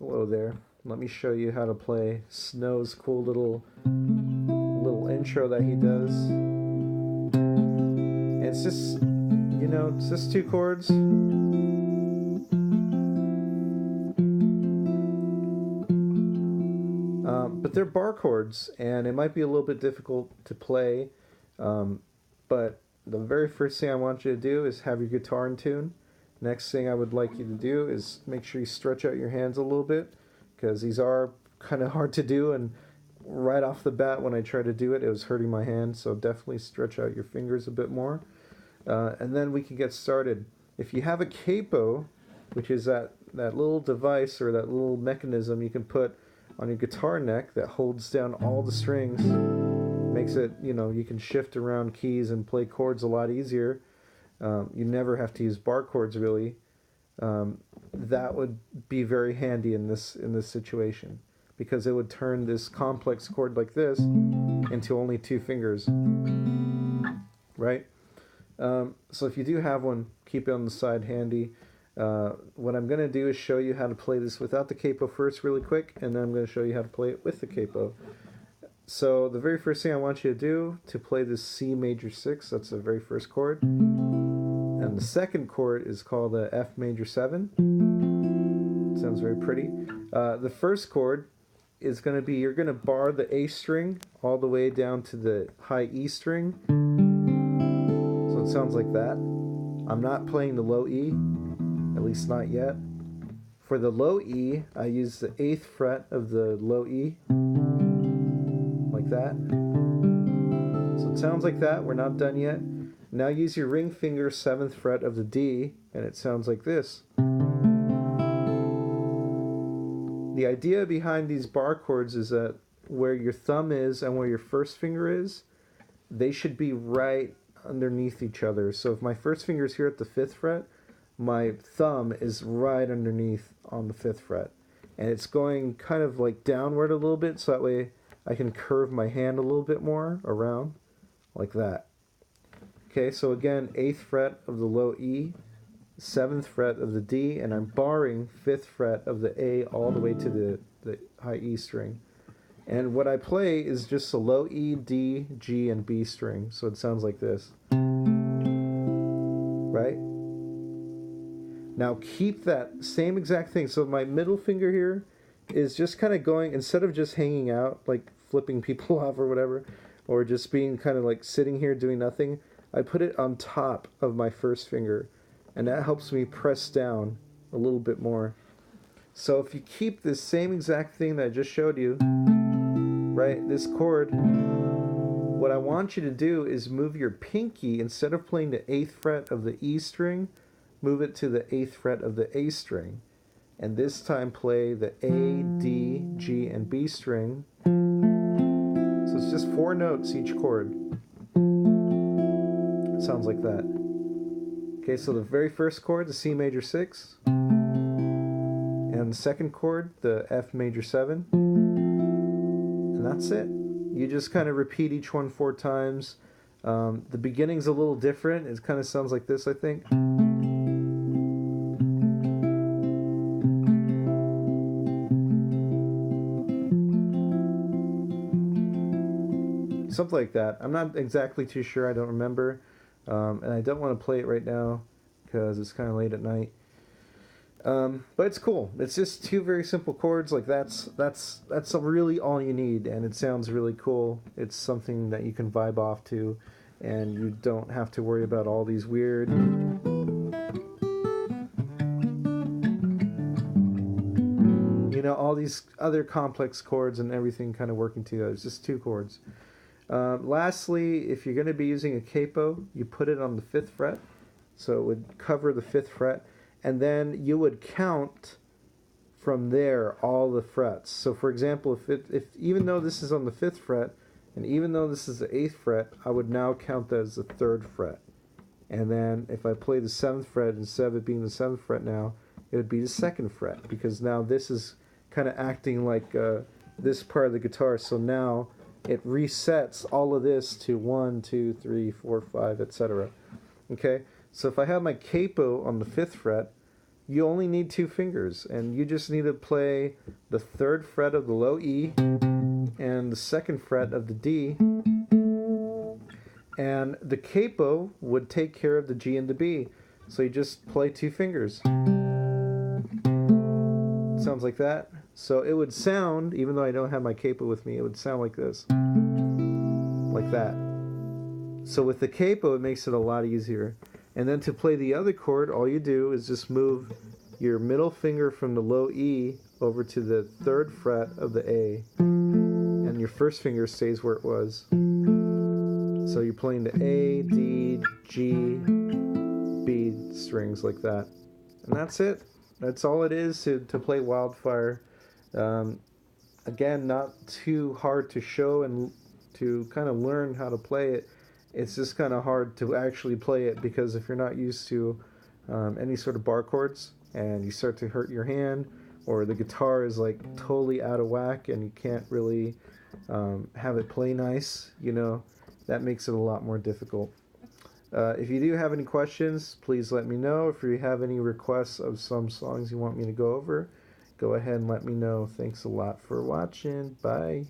Hello there. Let me show you how to play Snow's cool little intro that he does. And it's just, it's just two chords. But they're bar chords, and it might be a little bit difficult to play. But the very first thing I want you to do is have your guitar in tune. Next thing I would like you to do is make sure you stretch out your hands a little bit, because these are kind of hard to do, and right off the bat when I tried to do it, it was hurting my hands, so definitely stretch out your fingers a bit more. And then we can get started. If you have a capo, which is that little device or that little mechanism you can put on your guitar neck that holds down all the strings, makes it, you can shift around keys and play chords a lot easier. You never have to use bar chords really. That would be very handy in this situation, because it would turn this complex chord like this into only two fingers, right? So if you do have one, keep it on the side handy. What I'm going to do is show you how to play this without the capo first really quick, and then I'm going to show you how to play it with the capo. So the very first thing I want you to do to play this C major 6, that's the very first chord. And the second chord is called the F major 7. Sounds very pretty. The first chord is going to be, you're going to bar the A string all the way down to the high E string. So it sounds like that. I'm not playing the low E, at least not yet. For the low E, I use the 8th fret of the low E, like that. So it sounds like that. We're not done yet. Now use your ring finger 7th fret of the D, and it sounds like this. The idea behind these bar chords is that where your thumb is and where your first finger is, they should be right underneath each other. So if my first finger is here at the 5th fret, my thumb is right underneath on the 5th fret. And it's going kind of like downward a little bit, so that way I can curve my hand a little bit more around, like that. Okay, so again, 8th fret of the low E, 7th fret of the D, and I'm barring 5th fret of the A all the way to the high E string. And what I play is just a low E, D, G, and B string, so it sounds like this. Right? Now keep that same exact thing. So my middle finger here is just kind of going, instead of just hanging out, like flipping people off or whatever, or just being kind of like sitting here doing nothing, I put it on top of my first finger, and that helps me press down a little bit more. So if you keep this same exact thing that I just showed you, right, this chord, what I want you to do is move your pinky, instead of playing the 8th fret of the E string, move it to the 8th fret of the A string. And this time play the A, D, G, and B string. So it's just 4 notes each chord. Sounds like that. Okay, so the very first chord, the C major 6, and the second chord, the F major 7, and that's it. You just kind of repeat each one 4 times. The beginning's a little different. It kind of sounds like this, I think. Something like that. I'm not exactly too sure. I don't remember. And I don't want to play it right now because it's kind of late at night. But it's cool. It's just 2 very simple chords. Like that's really all you need, and it sounds really cool. It's something that you can vibe off to, and you don't have to worry about all these weird, all these other complex chords and everything kind of working together. It's just 2 chords. Lastly, if you're going to be using a capo, you put it on the 5th fret, so it would cover the 5th fret, and then you would count from there all the frets. So for example, if even though this is on the 5th fret, and even though this is the 8th fret, I would now count that as the 3rd fret. And then if I play the 7th fret, instead of it being the 7th fret now, it would be the 2nd fret, because now this is kind of acting like this part of the guitar, so now it resets all of this to 1, 2, 3, 4, 5, etc. Okay, so if I have my capo on the 5th fret, you only need 2 fingers, and you just need to play the 3rd fret of the low E and the 2nd fret of the D, and the capo would take care of the G and the B. So you just play 2 fingers. Sounds like that. So it would sound, even though I don't have my capo with me, it would sound like this. Like that. So with the capo, it makes it a lot easier. And then to play the other chord, all you do is just move your middle finger from the low E over to the 3rd fret of the A. And your first finger stays where it was. So you're playing the A, D, G, B strings like that. And that's it. That's all it is to play Wildfire. Again, not too hard to show and to kind of learn how to play it. It's just kind of hard to actually play it, because if you're not used to any sort of bar chords and you start to hurt your hand, or the guitar is like totally out of whack and you can't really have it play nice, you know, that makes it a lot more difficult. If you do have any questions, please let me know. If you have any requests of some songs you want me to go over, go ahead and let me know. Thanks a lot for watching. Bye.